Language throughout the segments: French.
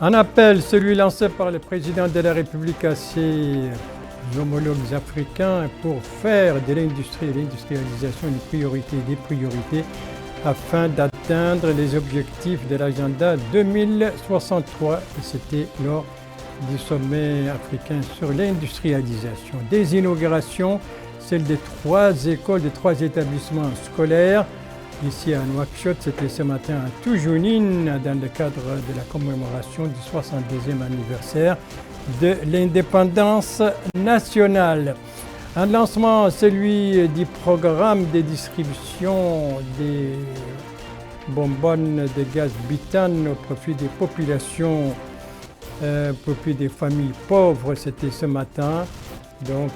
Un appel, celui lancé par le président de la République à ses homologues africains pour faire de l'industrie et l'industrialisation une priorité des priorités afin d'atteindre les objectifs de l'agenda 2063. Et c'était lors du sommet africain sur l'industrialisation. Des inaugurations, celle des 3 écoles, des 3 établissements scolaires. Ici à Nouakchott, c'était ce matin à Toujounine, dans le cadre de la commémoration du 72e anniversaire de l'indépendance nationale. Un lancement, celui du programme de distribution des bonbonnes de gaz butane au profit des populations, au profit des familles pauvres, c'était ce matin. Donc,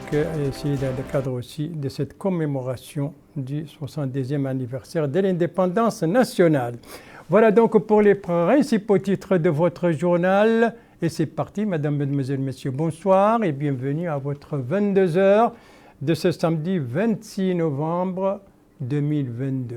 c'est dans le cadre aussi de cette commémoration du 72e anniversaire de l'indépendance nationale. Voilà donc pour les principaux titres de votre journal. Et c'est parti, mesdames, mesdemoiselles, messieurs, bonsoir et bienvenue à votre 22h de ce samedi 26 novembre 2022.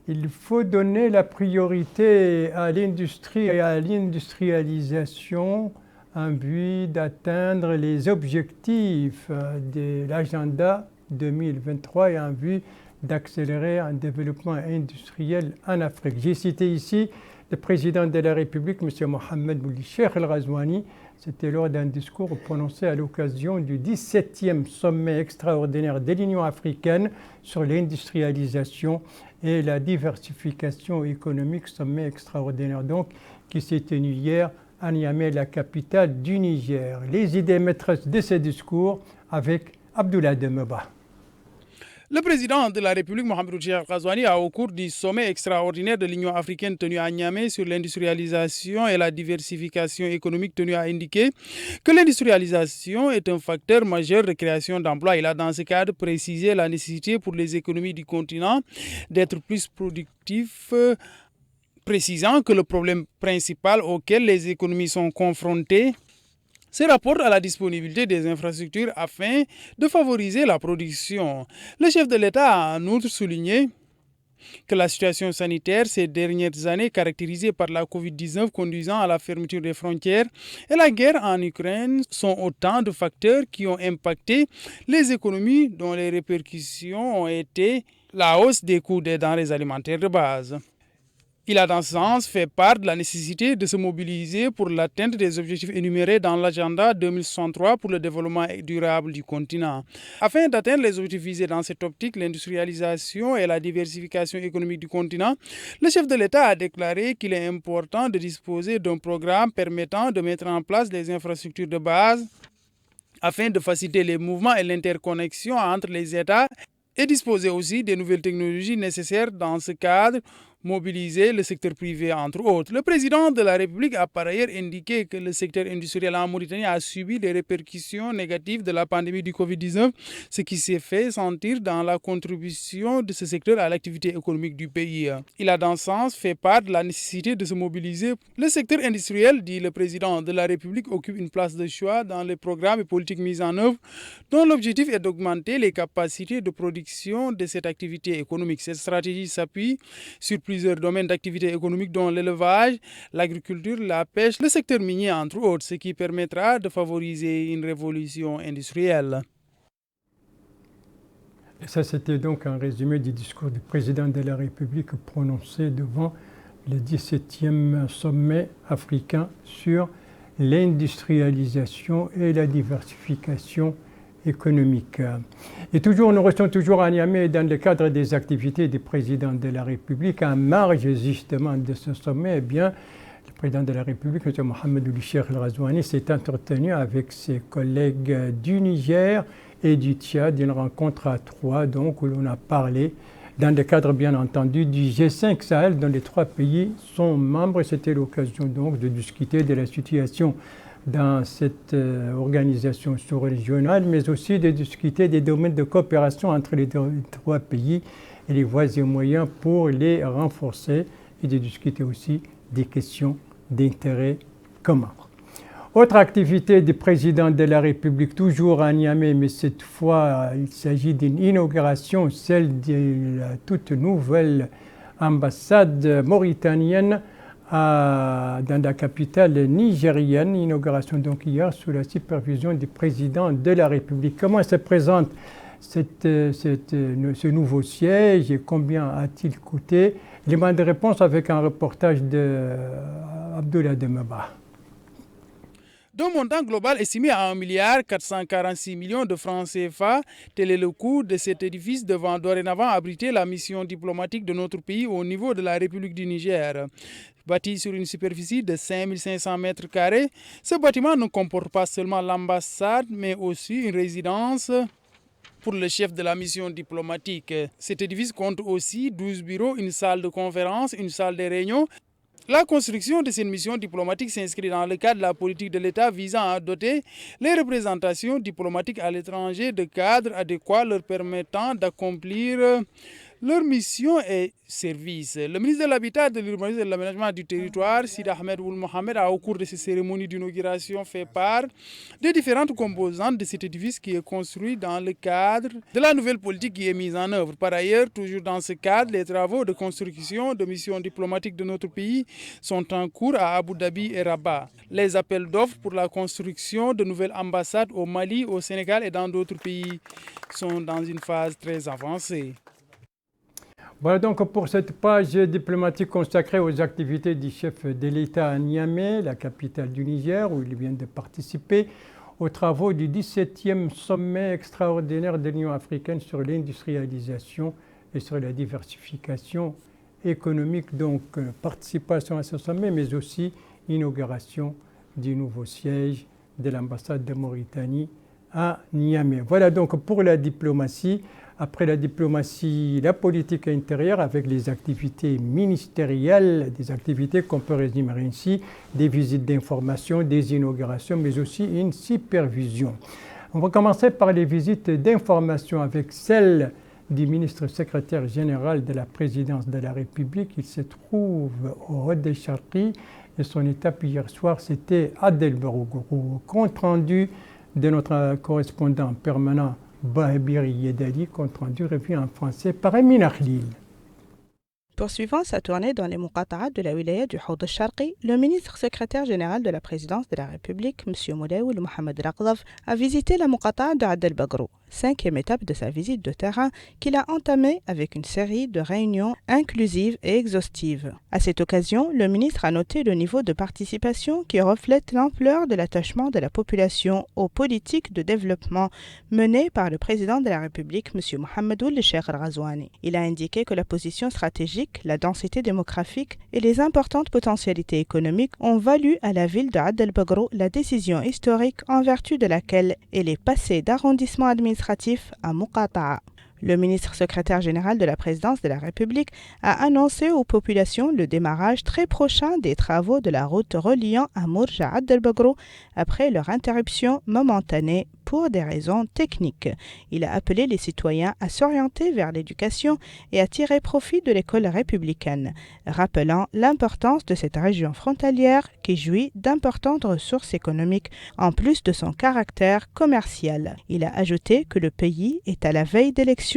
Il faut donner la priorité à l'industrie et à l'industrialisation en vue d'atteindre les objectifs de l'agenda 2023 et en vue d'accélérer un développement industriel en Afrique. J'ai cité ici le président de la République, M. Mohamed Ould Cheikh El Ghazouani. C'était lors d'un discours prononcé à l'occasion du 17e sommet extraordinaire de l'Union africaine sur l'industrialisation et la diversification économique, sommet extraordinaire donc qui s'est tenu hier à Niamey, la capitale du Niger. Les idées maîtresses de ce discours avec Abdoulaye Demeba. Le président de la République, Mohamed Ould Cheikh El Ghazouani, a au cours du sommet extraordinaire de l'Union africaine tenu à Niamey sur l'industrialisation et la diversification économique tenu à indiquer que l'industrialisation est un facteur majeur de création d'emplois. Il a dans ce cadre précisé la nécessité pour les économies du continent d'être plus productifs, précisant que le problème principal auquel les économies sont confrontées se rapporte à la disponibilité des infrastructures afin de favoriser la production. Le chef de l'État a en outre souligné que la situation sanitaire ces dernières années caractérisée par la Covid-19 conduisant à la fermeture des frontières et la guerre en Ukraine sont autant de facteurs qui ont impacté les économies dont les répercussions ont été la hausse des coûts des denrées alimentaires de base. Il a dans ce sens fait part de la nécessité de se mobiliser pour l'atteinte des objectifs énumérés dans l'agenda 2063 pour le développement durable du continent. Afin d'atteindre les objectifs visés dans cette optique, l'industrialisation et la diversification économique du continent, le chef de l'État a déclaré qu'il est important de disposer d'un programme permettant de mettre en place des infrastructures de base afin de faciliter les mouvements et l'interconnexion entre les États et disposer aussi des nouvelles technologies nécessaires dans ce cadre, mobiliser le secteur privé entre autres. Le président de la République a par ailleurs indiqué que le secteur industriel en Mauritanie a subi les répercussions négatives de la pandémie du Covid-19, ce qui s'est fait sentir dans la contribution de ce secteur à l'activité économique du pays. Il a dans ce sens fait part de la nécessité de se mobiliser. Le secteur industriel, dit le président de la République, occupe une place de choix dans les programmes et politiques mis en œuvre, dont l'objectif est d'augmenter les capacités de production de cette activité économique. Cette stratégie s'appuie sur plusieurs domaines d'activité économique dont l'élevage, l'agriculture, la pêche, le secteur minier entre autres, ce qui permettra de favoriser une révolution industrielle. Et ça, c'était donc un résumé du discours du président de la République prononcé devant le 17e sommet africain sur l'industrialisation et la diversification économique. Et toujours, nous restons toujours à Niamey dans le cadre des activités du président de la République. En marge justement de ce sommet, eh bien, le président de la République, M. Mohamed Ould Cheikh El Ghazouani, s'est entretenu avec ses collègues du Niger et du Tchad d'une rencontre à 3, donc, où l'on a parlé dans le cadre, bien entendu, du G5 Sahel, dont les 3 pays sont membres. C'était l'occasion donc de discuter de la situation dans cette organisation sous-régionale, mais aussi de discuter des domaines de coopération entre les 3 pays et les voies et moyens pour les renforcer et de discuter aussi des questions d'intérêt commun. Autre activité du président de la République, toujours à Niamey, mais cette fois il s'agit d'une inauguration, celle de la toute nouvelle ambassade mauritanienne dans la capitale nigérienne. Inauguration donc hier sous la supervision du président de la République. Comment se présente ce nouveau siège et combien a-t-il coûté? Élément de réponse avec un reportage d'Abdoulaye Demeba. D'un montant global estimé à 1,446 milliard de francs CFA, tel est le coût de cet édifice devant dorénavant abriter la mission diplomatique de notre pays au niveau de la République du Niger. Bâti sur une superficie de 5500 mètres carrés, ce bâtiment ne comporte pas seulement l'ambassade, mais aussi une résidence pour le chef de la mission diplomatique. Cet édifice compte aussi 12 bureaux, une salle de conférence, une salle de réunion. La construction de cette mission diplomatique s'inscrit dans le cadre de la politique de l'État visant à doter les représentations diplomatiques à l'étranger de cadres adéquats leur permettant d'accomplir leur mission et service. Le ministre de l'Habitat, de l'Urbanisme et de l'Aménagement du Territoire, Sidi Ahmed Ould Mohamed, a au cours de ces cérémonies d'inauguration fait part des différentes composantes de cet édifice qui est construit dans le cadre de la nouvelle politique qui est mise en œuvre. Par ailleurs, toujours dans ce cadre, les travaux de construction de missions diplomatiques de notre pays sont en cours à Abu Dhabi et Rabat. Les appels d'offres pour la construction de nouvelles ambassades au Mali, au Sénégal et dans d'autres pays sont dans une phase très avancée. Voilà donc pour cette page diplomatique consacrée aux activités du chef de l'État à Niamey, la capitale du Niger, où il vient de participer aux travaux du 17e sommet extraordinaire de l'Union africaine sur l'industrialisation et sur la diversification économique. Donc participation à ce sommet, mais aussi inauguration du nouveau siège de l'ambassade de Mauritanie à Niamey. Voilà donc pour la diplomatie. Après la diplomatie, la politique intérieure avec les activités ministérielles, des activités qu'on peut résumer ainsi, des visites d'information, des inaugurations, mais aussi une supervision. On va commencer par les visites d'information avec celle du ministre secrétaire général de la présidence de la République. Il se trouve au Rodé Charqi et son étape hier soir, c'était à Delbarogoro. Compte rendu de notre correspondant permanent Bahebiri Yedali, compte rendu revu en français par Amina Khlil. Poursuivant sa tournée dans les Muqata'a de la wilaya du Haut al-Sharqi, le ministre secrétaire général de la présidence de la République, M. Moulay Ould Mohamed Raqlaf, a visité la Muqata'a de Ad el-Bagro, 5e étape de sa visite de terrain qu'il a entamée avec une série de réunions inclusives et exhaustives. À cette occasion, le ministre a noté le niveau de participation qui reflète l'ampleur de l'attachement de la population aux politiques de développement menées par le président de la République, M. Mohamed Ould Cheikh Al-Ghazouani. Il a indiqué que la position stratégique, la densité démographique et les importantes potentialités économiques ont valu à la ville de Ad el-Bagro la décision historique en vertu de laquelle elle est passée d'arrondissement administratif à Muqata'a. Le ministre secrétaire général de la présidence de la République a annoncé aux populations le démarrage très prochain des travaux de la route reliant Amourj à Ad el-Bagro après leur interruption momentanée pour des raisons techniques. Il a appelé les citoyens à s'orienter vers l'éducation et à tirer profit de l'école républicaine, rappelant l'importance de cette région frontalière qui jouit d'importantes ressources économiques en plus de son caractère commercial. Il a ajouté que le pays est à la veille d'élections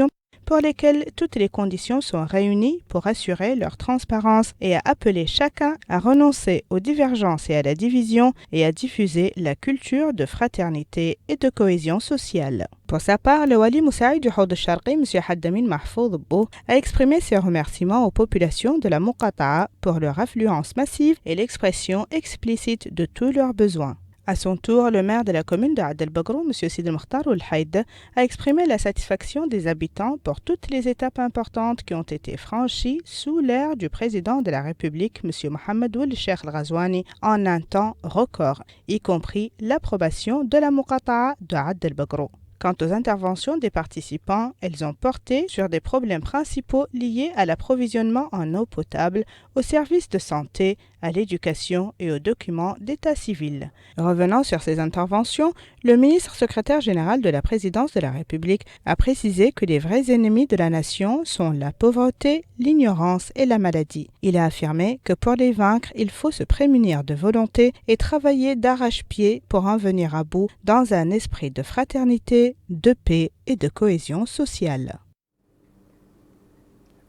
pour lesquelles toutes les conditions sont réunies pour assurer leur transparence et a appelé chacun à renoncer aux divergences et à la division et à diffuser la culture de fraternité et de cohésion sociale. Pour sa part, le Wali Moussaï du Haut al-Sharqi, M. Haddamin Mahfouz Bou, a exprimé ses remerciements aux populations de la Muqata'a pour leur affluence massive et l'expression explicite de tous leurs besoins. À son tour, le maire de la commune de Ad el-Bagro, M. Sidi Mokhtar Ould Haïd, a exprimé la satisfaction des habitants pour toutes les étapes importantes qui ont été franchies sous l'ère du président de la République, M. Mohamed Ould Cheikh Al-Ghazouani, en un temps record, y compris l'approbation de la Muqata'a de Ad el-Bagro. Quant aux interventions des participants, elles ont porté sur des problèmes principaux liés à l'approvisionnement en eau potable, aux services de santé, à l'éducation et aux documents d'état civil. Revenant sur ces interventions, le ministre secrétaire général de la présidence de la République a précisé que les vrais ennemis de la nation sont la pauvreté, l'ignorance et la maladie. Il a affirmé que pour les vaincre, il faut se prémunir de volonté et travailler d'arrache-pied pour en venir à bout dans un esprit de fraternité, de paix et de cohésion sociale.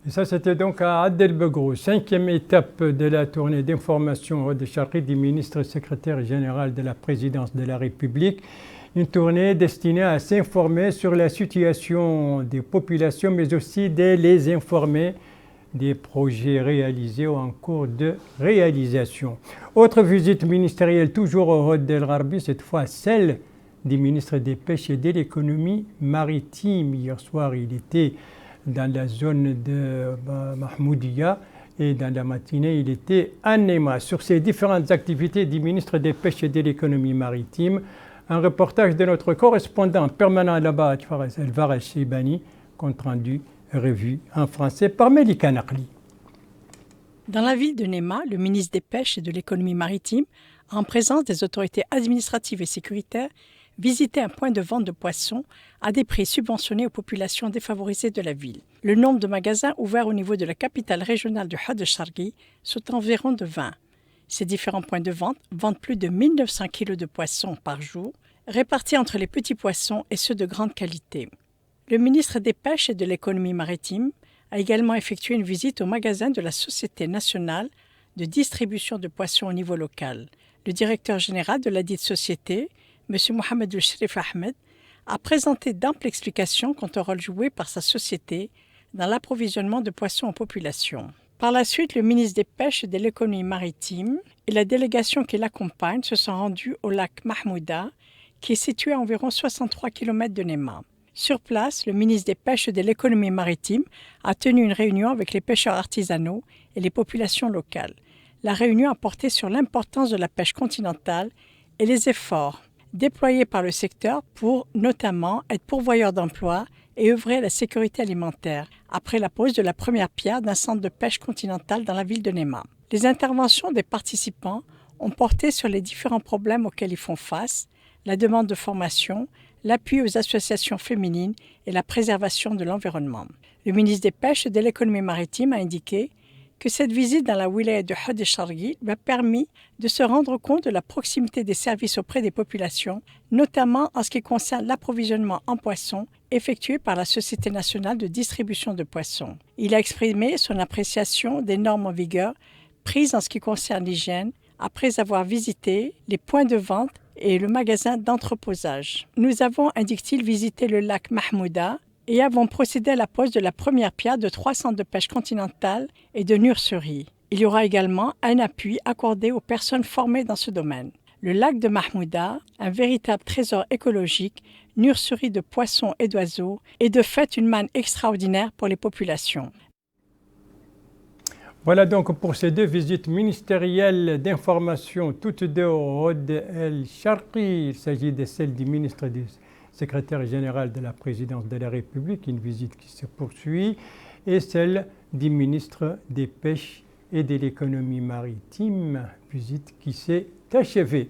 Et ça, c'était donc à Adel Begrou, 5e étape de la tournée d'information au Charqi du ministre secrétaire général de la présidence de la République. Une tournée destinée à s'informer sur la situation des populations, mais aussi de les informer des projets réalisés ou en cours de réalisation. Autre visite ministérielle, toujours au Hod El Gharbi, cette fois celle du ministre des Pêches et de l'économie maritime. Hier soir, il était dans la zone de Mahmoudia et dans la matinée, il était à Nema. Sur ces différentes activités du ministre des Pêches et de l'économie maritime, un reportage de notre correspondant permanent là-bas, Elvar El-Sheibani, compte rendu revu en français par Melika Nakli. Dans la ville de Nema, le ministre des Pêches et de l'économie maritime, en présence des autorités administratives et sécuritaires, visitait un point de vente de poissons à des prix subventionnés aux populations défavorisées de la ville. Le nombre de magasins ouverts au niveau de la capitale régionale du Hod el-Charqi sont environ de 20. Ces différents points de vente vendent plus de 1900 kg de poissons par jour, répartis entre les petits poissons et ceux de grande qualité. Le ministre des Pêches et de l'économie maritime a également effectué une visite au magasin de la Société nationale de distribution de poissons au niveau local. Le directeur général de la dite société, M. Mohamed El-Sherif Ahmed, a présenté d'amples explications quant au rôle joué par sa société dans l'approvisionnement de poissons aux populations. Par la suite, le ministre des Pêches et de l'économie maritime et la délégation qui l'accompagne se sont rendus au lac Mahmouda, qui est situé à environ 63 km de Nema. Sur place, le ministre des Pêches et de l'économie maritime a tenu une réunion avec les pêcheurs artisanaux et les populations locales. La réunion a porté sur l'importance de la pêche continentale et les efforts déployés par le secteur pour notamment être pourvoyeur d'emplois et œuvrer à la sécurité alimentaire après la pose de la première pierre d'un centre de pêche continentale dans la ville de Nema. Les interventions des participants ont porté sur les différents problèmes auxquels ils font face, la demande de formation, l'appui aux associations féminines et la préservation de l'environnement. Le ministre des Pêches et de l'économie maritime a indiqué que cette visite dans la wilaya de Hod el-Charqi lui a permis de se rendre compte de la proximité des services auprès des populations, notamment en ce qui concerne l'approvisionnement en poissons effectué par la Société nationale de distribution de poissons. Il a exprimé son appréciation des normes en vigueur prises en ce qui concerne l'hygiène après avoir visité les points de vente et le magasin d'entreposage. Nous avons, indique-t-il, visité le lac Mahmouda et avons procédé à la pose de la première pierre de 3 centres de pêche continentale et de nurserie. Il y aura également un appui accordé aux personnes formées dans ce domaine. Le lac de Mahmouda, un véritable trésor écologique, nurserie de poissons et d'oiseaux, est de fait une manne extraordinaire pour les populations. Voilà donc pour ces deux visites ministérielles d'information, toutes deux au Hod el-Charqi. Il s'agit de celle du ministre du secrétaire général de la présidence de la République, une visite qui se poursuit, et celle du ministre des Pêches et de l'économie maritime, visite qui s'est achevée.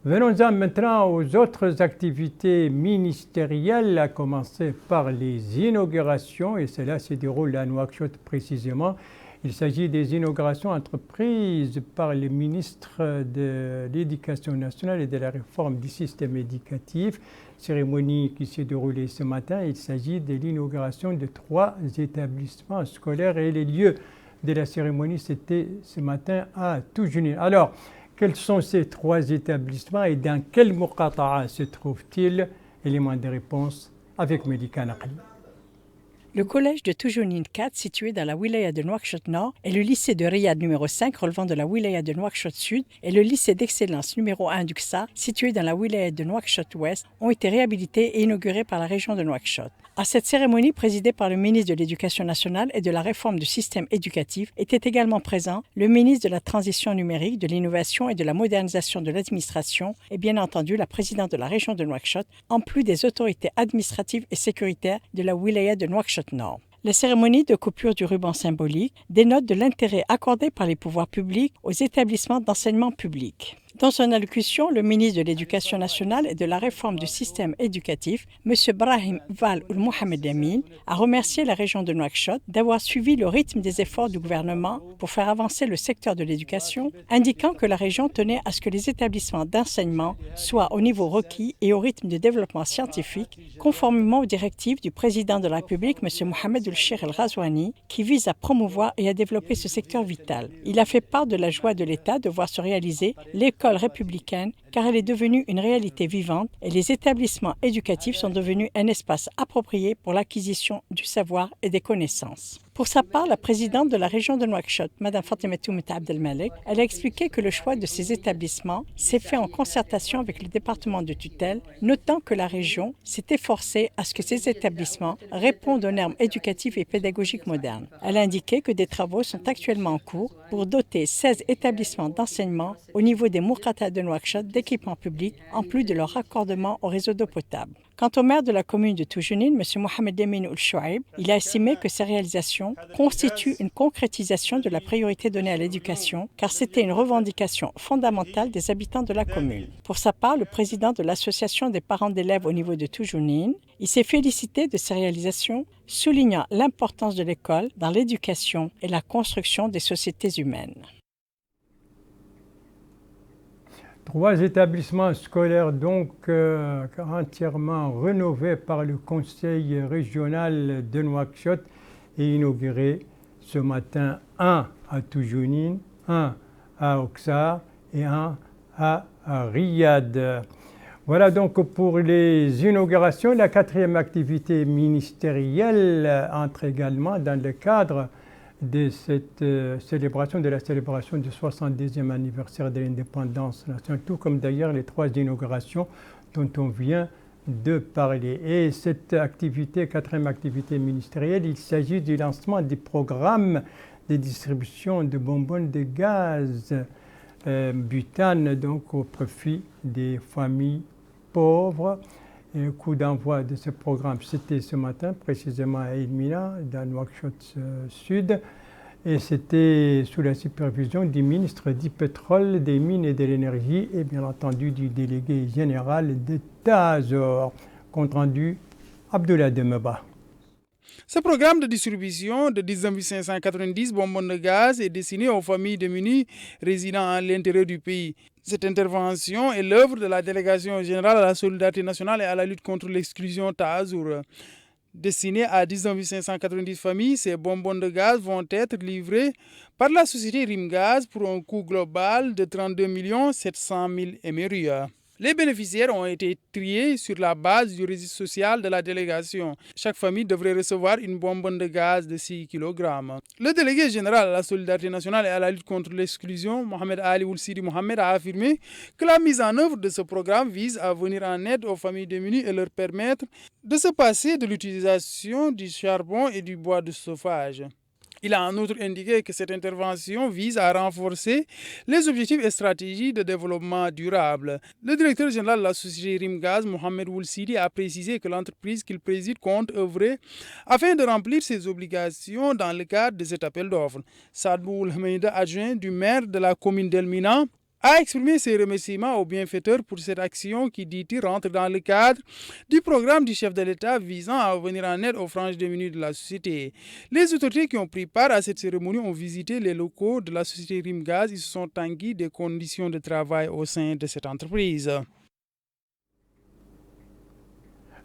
Venons-en maintenant aux autres activités ministérielles, à commencer par les inaugurations, et cela se déroule à Nouakchott précisément. Il s'agit des inaugurations entreprises par le ministre de l'Éducation nationale et de la réforme du système éducatif. Cérémonie qui s'est déroulée ce matin. Il s'agit de l'inauguration de 3 établissements scolaires et les lieux de la cérémonie, c'était ce matin à Toujounine. Alors, quels sont ces 3 établissements et dans quel muqata'a se trouvent-ils? Élément de réponse avec Melika Nakli. Le collège de Toujounine 4, situé dans la wilaya de Nouakchott Nord, et le lycée de Riyad numéro 5, relevant de la wilaya de Nouakchott Sud, et le lycée d'excellence numéro 1 d'Uqsa, situé dans la wilaya de Nouakchott Ouest, ont été réhabilités et inaugurés par la région de Nouakchott. À cette cérémonie, présidée par le ministre de l'Éducation nationale et de la réforme du système éducatif, était également présent le ministre de la Transition numérique, de l'Innovation et de la modernisation de l'administration, et bien entendu la présidente de la région de Nouakchott, en plus des autorités administratives et sécuritaires de la wilaya de Nouakchott Nord. La cérémonie de coupure du ruban symbolique dénote de l'intérêt accordé par les pouvoirs publics aux établissements d'enseignement public. Dans son allocution, le ministre de l'Éducation nationale et de la réforme du système éducatif, M. Brahim Val Mohamed Amin, a remercié la région de Nouakchott d'avoir suivi le rythme des efforts du gouvernement pour faire avancer le secteur de l'éducation, indiquant que la région tenait à ce que les établissements d'enseignement soient au niveau requis et au rythme de développement scientifique, conformément aux directives du président de la République, M. Mohamed Ould-Cheikh El Ghazouani, qui vise à promouvoir et à développer ce secteur vital. Il a fait part de la joie de l'État de voir se réaliser l'école républicaine car elle est devenue une réalité vivante et les établissements éducatifs sont devenus un espace approprié pour l'acquisition du savoir et des connaissances. Pour sa part, la présidente de la région de Nouakchott, Mme Fatimata Abdelmalek, elle a expliqué que le choix de ces établissements s'est fait en concertation avec le département de tutelle, notant que la région s'est efforcée à ce que ces établissements répondent aux normes éducatives et pédagogiques modernes. Elle a indiqué que des travaux sont actuellement en cours pour doter 16 établissements d'enseignement au niveau des Moukata de Nouakchott d'équipements publics, en plus de leur raccordement au réseau d'eau potable. Quant au maire de la commune de Toujounine, M. Mohamed Amin Ould-Chouaib, il a estimé que ces réalisations constituent une concrétisation de la priorité donnée à l'éducation, car c'était une revendication fondamentale des habitants de la commune. Pour sa part, le président de l'association des parents d'élèves au niveau de Toujounine, il s'est félicité de ces réalisations, soulignant l'importance de l'école dans l'éducation et la construction des sociétés humaines. 3 établissements scolaires donc entièrement rénovés par le Conseil régional de Nouakchott et inaugurés ce matin, un à Toujounine, un à Oksar et un à Riyad. Voilà donc pour les inaugurations. La 4e activité ministérielle entre également dans le cadre de cette célébration, de la célébration du 70e anniversaire de l'indépendance nationale, tout comme d'ailleurs les 3 inaugurations dont on vient de parler. Et cette activité, 4e activité ministérielle, il s'agit du lancement du programme de distribution de bonbonnes de gaz butane, donc au profit des familles pauvres. Et le coup d'envoi de ce programme, c'était ce matin, précisément à Elmina, dans Nouakchott Sud. Et c'était sous la supervision du ministre du Pétrole, des Mines et de l'Énergie et bien entendu du délégué général d'État Azor. Compte rendu, Abdoulaye Demeba. Ce programme de distribution de 19 590 bonbonnes de gaz est destiné aux familles démunies résidant à l'intérieur du pays. Cette intervention est l'œuvre de la Délégation générale à la solidarité nationale et à la lutte contre l'exclusion Tazour. Destinées à 19 590 familles, ces bonbonnes de gaz vont être livrées par la société Rimgaz pour un coût global de 32 700 000 émerus. Les bénéficiaires ont été triés sur la base du registre social de la délégation. Chaque famille devrait recevoir une bonbonne de gaz de 6 kg. Le délégué général à la solidarité nationale et à la lutte contre l'exclusion, Mohamed Ali Ould Sidi Mohamed, a affirmé que la mise en œuvre de ce programme vise à venir en aide aux familles démunies et leur permettre de se passer de l'utilisation du charbon et du bois de chauffage. Il a en outre indiqué que cette intervention vise à renforcer les objectifs et stratégies de développement durable. Le directeur général de la société Rimgaz, Mohamed Ould Sidi, a précisé que l'entreprise qu'il préside compte œuvrer afin de remplir ses obligations dans le cadre de cet appel d'offres. Sadbou Hmeida, adjoint du maire de la commune d'Elmina, a exprimé ses remerciements aux bienfaiteurs pour cette action qui, dit-il, rentre dans le cadre du programme du chef de l'État visant à venir en aide aux franges démunies de la société. Les autorités qui ont pris part à cette cérémonie ont visité les locaux de la société Rimgaz. Ils se sont enquis des conditions de travail au sein de cette entreprise.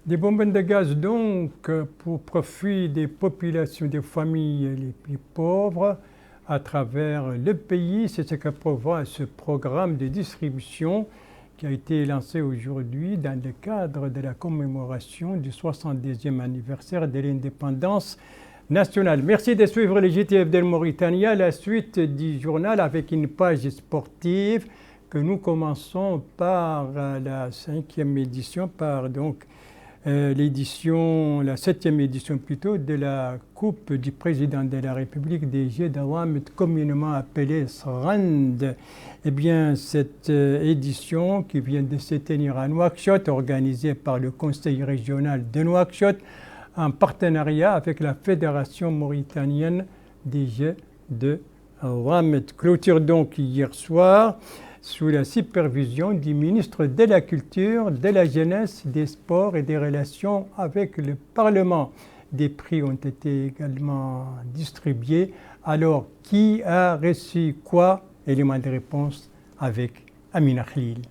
Des bonbonnes de gaz donc pour profit des populations, des familles les plus pauvres à travers le pays. C'est ce que prévoit ce programme de distribution qui a été lancé aujourd'hui dans le cadre de la commémoration du 70e anniversaire de l'indépendance nationale. Merci de suivre le JTF de Mauritania, la suite du journal avec une page sportive que nous commençons par la 5e édition, par donc l'édition, la 7e édition plutôt, de la Coupe du Président de la République des Jeux d'Awam, communément appelée SRAND. Eh bien, cette édition qui vient de se tenir à Nouakchott, organisée par le Conseil régional de Nouakchott, en partenariat avec la Fédération mauritanienne des Jeux de Awam. Clôture donc hier soir. sous la supervision du ministre de la Culture, de la Jeunesse, des Sports et des Relations avec le Parlement. Des prix ont été également distribués. Alors, qui a reçu quoi? Élément de réponse avec Amina Khalil.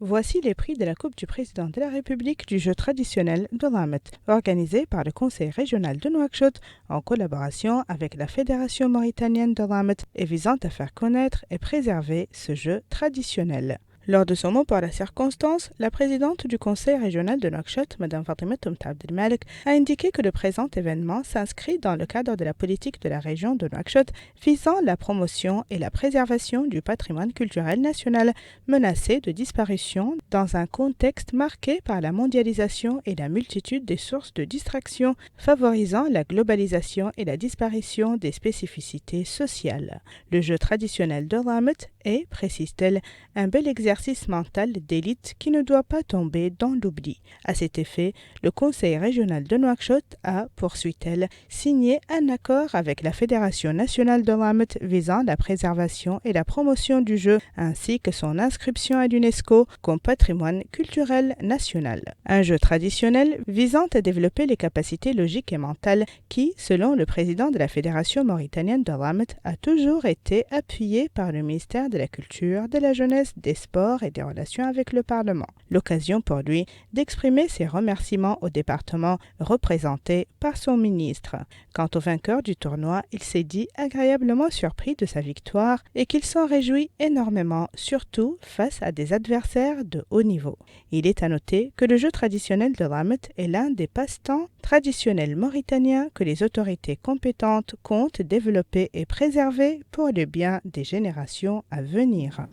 Voici les prix de la Coupe du Président de la République du jeu traditionnel de Dhamet, organisé par le Conseil régional de Nouakchott en collaboration avec la Fédération mauritanienne de Dhamet et visant à faire connaître et préserver ce jeu traditionnel. Lors de son mot par la circonstance, la présidente du Conseil régional de Nouakchott, Mme Fatima Toumt Abdelmalek, a indiqué que le présent événement s'inscrit dans le cadre de la politique de la région de Nouakchott visant la promotion et la préservation du patrimoine culturel national menacé de disparition dans un contexte marqué par la mondialisation et la multitude des sources de distraction, favorisant la globalisation et la disparition des spécificités sociales. Le jeu traditionnel de Dhamet est, précise-t-elle, un bel exercice mental d'élite qui ne doit pas tomber dans l'oubli. À cet effet, le Conseil régional de Nouakchott a, poursuit-elle, signé un accord avec la Fédération nationale de Dhamet visant la préservation et la promotion du jeu ainsi que son inscription à l'UNESCO comme patrimoine culturel national. Un jeu traditionnel visant à développer les capacités logiques et mentales qui, selon le président de la Fédération mauritanienne de Dhamet, a toujours été appuyé par le ministère de la Culture, de la Jeunesse, des Sports et des relations avec le Parlement. L'occasion pour lui d'exprimer ses remerciements au département représenté par son ministre. Quant au vainqueur du tournoi, il s'est dit agréablement surpris de sa victoire et qu'il s'en réjouit énormément, surtout face à des adversaires de haut niveau. Il est à noter que le jeu traditionnel de Dhamet est l'un des passe-temps traditionnels mauritaniens que les autorités compétentes comptent développer et préserver pour le bien des générations à venir.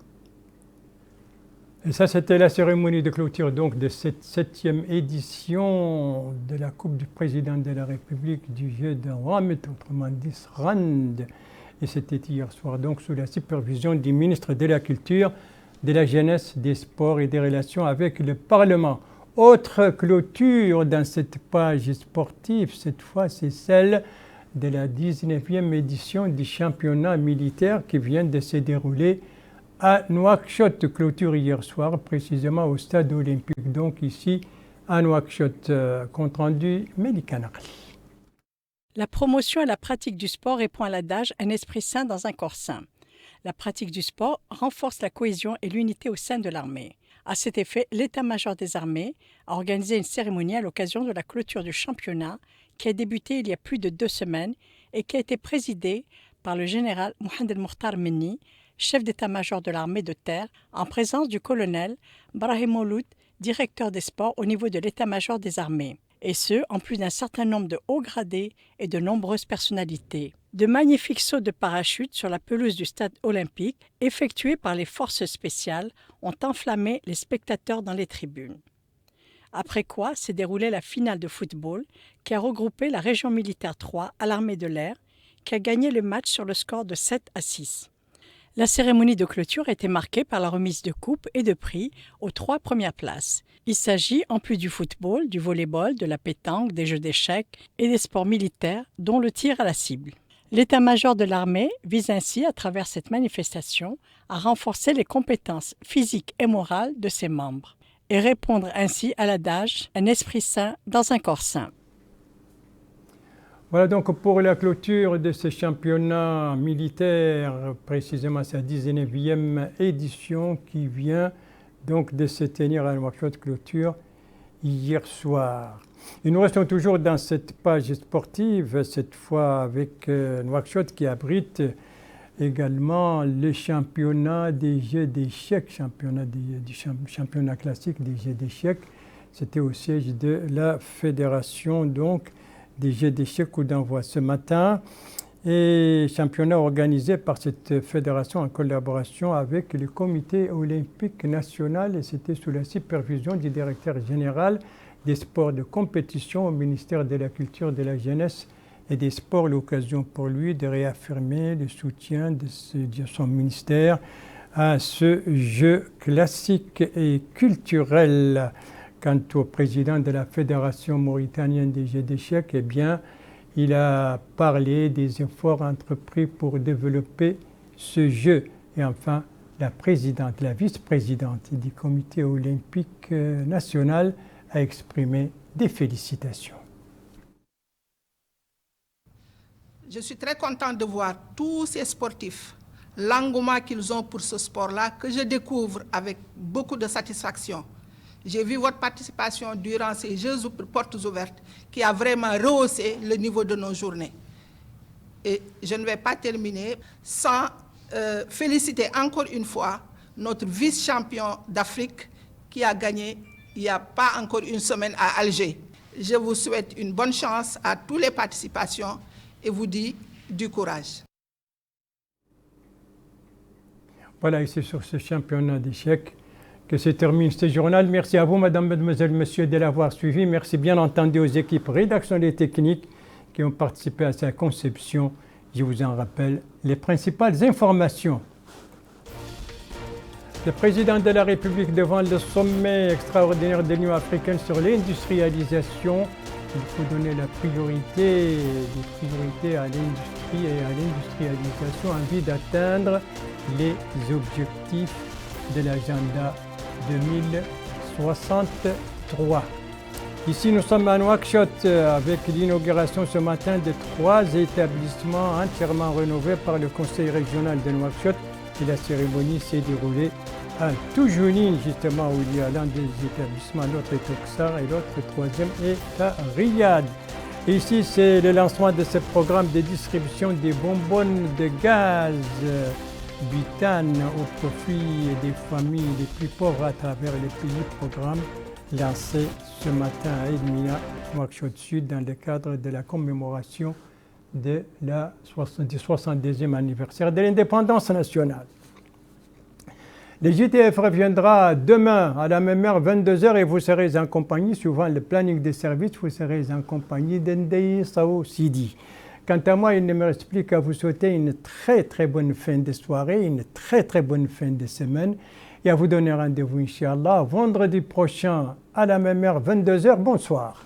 Et ça, c'était la cérémonie de clôture donc, de cette 7e édition de la Coupe du Président de la République du jeu de Dhamet, autrement dit SRAND. Et c'était hier soir donc sous la supervision du ministre de la Culture, de la Jeunesse, des Sports et des Relations avec le Parlement. Autre clôture dans cette page sportive, cette fois c'est celle de la 19e édition du championnat militaire qui vient de se dérouler à Nouakchott, clôture hier soir, précisément au stade olympique, donc ici à Nouakchott, compte rendu Melika Nakli. La promotion et la pratique du sport répond à l'adage « un esprit sain dans un corps sain ». La pratique du sport renforce la cohésion et l'unité au sein de l'armée. À cet effet, l'état-major des armées a organisé une cérémonie à l'occasion de la clôture du championnat qui a débuté il y a plus de 2 semaines et qui a été présidée par le général Mohamed El Mokhtar Menni, chef d'état-major de l'armée de terre, en présence du colonel Brahim Mouloud, directeur des sports au niveau de l'état-major des armées, et ce, en plus d'un certain nombre de hauts gradés et de nombreuses personnalités. De magnifiques sauts de parachute sur la pelouse du stade olympique, effectués par les forces spéciales, ont enflammé les spectateurs dans les tribunes. Après quoi s'est déroulée la finale de football qui a regroupé la région militaire 3 à l'armée de l'air, qui a gagné le match sur le score de 7-6. La cérémonie de clôture a été marquée par la remise de coupes et de prix aux 3 premières places. Il s'agit, en plus du football, du volley-ball, de la pétanque, des jeux d'échecs et des sports militaires, dont le tir à la cible. L'état-major de l'armée vise ainsi, à travers cette manifestation, à renforcer les compétences physiques et morales de ses membres et répondre ainsi à l'adage « un esprit sain dans un corps sain ». Voilà donc pour la clôture de ce championnat militaire, précisément sa 19e édition qui vient donc de se tenir à Nouakchott, clôture hier soir. Et nous restons toujours dans cette page sportive, cette fois avec Nouakchott qui abrite également le championnat des jeux d'échecs, championnat classique des jeux d'échecs. C'était au siège de la fédération donc des jeux d'échecs coup d'envoi ce matin, et championnat organisé par cette fédération en collaboration avec le comité olympique national, et c'était sous la supervision du directeur général des sports de compétition au ministère de la Culture, de la Jeunesse et des Sports. L'occasion pour lui de réaffirmer le soutien de son ministère à ce jeu classique et culturel. Quant au président de la Fédération mauritanienne des jeux d'échecs, eh bien, il a parlé des efforts entrepris pour développer ce jeu. Et enfin, la présidente, la vice-présidente du comité olympique national a exprimé des félicitations. Je suis très contente de voir tous ces sportifs, l'engouement qu'ils ont pour ce sport-là, que je découvre avec beaucoup de satisfaction. J'ai vu votre participation durant ces Jeux portes ouvertes qui a vraiment rehaussé le niveau de nos journées. Et je ne vais pas terminer sans féliciter encore une fois notre vice-champion d'Afrique qui a gagné il n'y a pas encore une semaine à Alger. Je vous souhaite une bonne chance à toutes les participations et vous dis du courage. Voilà, et c'est sur ce championnat d'échecs que se termine ce journal. Merci à vous, Madame, Mademoiselle, Monsieur, de l'avoir suivi. Merci bien entendu aux équipes rédactionnelles et techniques qui ont participé à sa conception. Je vous en rappelle les principales informations. Le président de la République devant le sommet extraordinaire de l'Union africaine sur l'industrialisation. Il faut donner la priorité à l'industrie et à l'industrialisation en vue d'atteindre les objectifs de l'agenda 2063. Ici, nous sommes à Nouakchott avec l'inauguration ce matin de 3 établissements entièrement rénovés par le Conseil régional de Nouakchott. Et la cérémonie s'est déroulée à Toujouni, justement, où il y a l'un des établissements, l'autre est Oksar et l'autre, le troisième, est à Riyad. Et ici, c'est le lancement de ce programme de distribution des bonbonnes de gaz butane au profit des familles les plus pauvres à travers les pays programmes lancés ce matin à Elmina, Nouakchott Sud, dans le cadre de la commémoration du 72e anniversaire de l'indépendance nationale. Le JTF reviendra demain à la même heure, 22h, et vous serez en compagnie, suivant le planning des services, vous serez en compagnie d'Ndei Sao Sidi. Quant à moi, il ne me reste plus qu'à vous souhaiter une très très bonne fin de soirée, une très très bonne fin de semaine, et à vous donner rendez-vous, Inch'Allah, vendredi prochain à la même heure, 22h. Bonsoir.